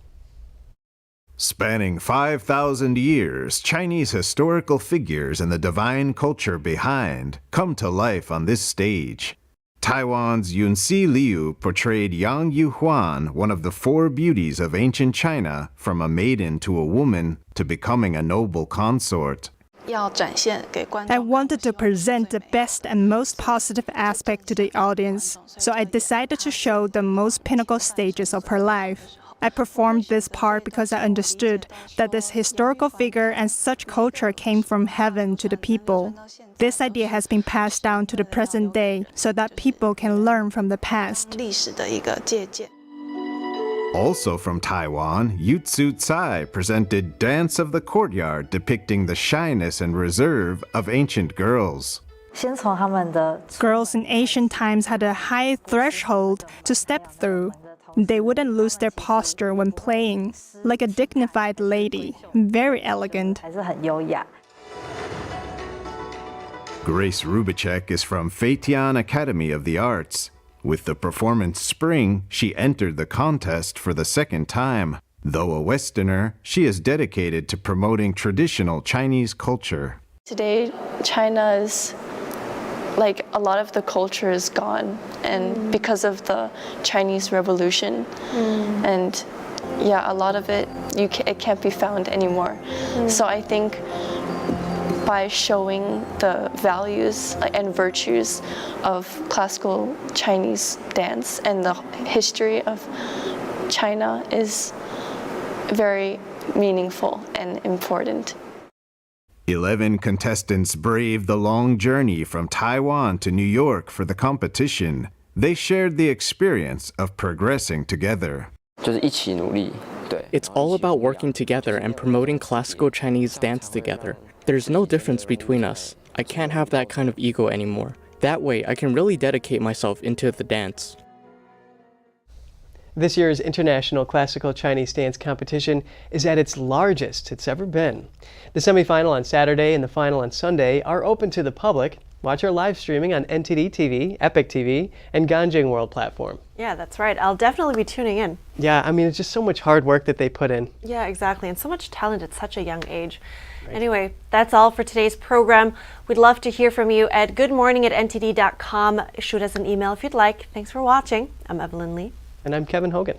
Spanning 5,000 years, Chinese historical figures and the divine culture behind come to life on this stage. Taiwan's Yunxi Liu portrayed Yang Yuhuan, one of the four beauties of ancient China, from a maiden to a woman to becoming a noble consort. I wanted to present the best and most positive aspect to the audience, so I decided to show the most pinnacle stages of her life. I performed this part because I understood that this historical figure and such culture came from heaven to the people. This idea has been passed down to the present day so that people can learn from the past. Also from Taiwan, Yutsu Tsai presented Dance of the Courtyard, depicting the shyness and reserve of ancient girls. Girls in ancient times had a high threshold to step through. They wouldn't lose their posture when playing, like a dignified lady, very elegant. Grace Rubicek is from Feitian Academy of the Arts. With the performance Spring, she entered the contest for the second time. Though a Westerner, she is dedicated to promoting traditional Chinese culture. Today, China is like a lot of the culture is gone, and because of the Chinese Revolution, and yeah, a lot of it it can't be found anymore. So I think by showing the values and virtues of classical Chinese dance and the history of China is very meaningful and important. 11 contestants braved the long journey from Taiwan to New York for the competition. They shared the experience of progressing together. It's all about working together and promoting classical Chinese dance together. There's no difference between us. I can't have that kind of ego anymore. That way, I can really dedicate myself into the dance. This year's International Classical Chinese Dance Competition is at its largest it's ever been. The semifinal on Saturday and the final on Sunday are open to the public. Watch our live streaming on NTD TV, Epic TV, and Ganjing World platform. Yeah, that's right. I'll definitely be tuning in. Yeah, I mean, it's just so much hard work that they put in. Yeah, exactly. And so much talent at such a young age. Right. Anyway, that's all for today's program. We'd love to hear from you at goodmorning@ntd.com. Shoot us an email if you'd like. Thanks for watching. I'm Evelyn Lee. And I'm Kevin Hogan.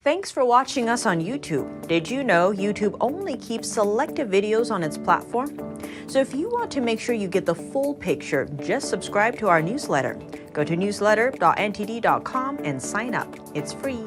Thanks for watching us on YouTube. Did you know YouTube only keeps selected videos on its platform? So if you want to make sure you get the full picture, just subscribe to our newsletter. Go to newsletter.ntd.com and sign up. It's free.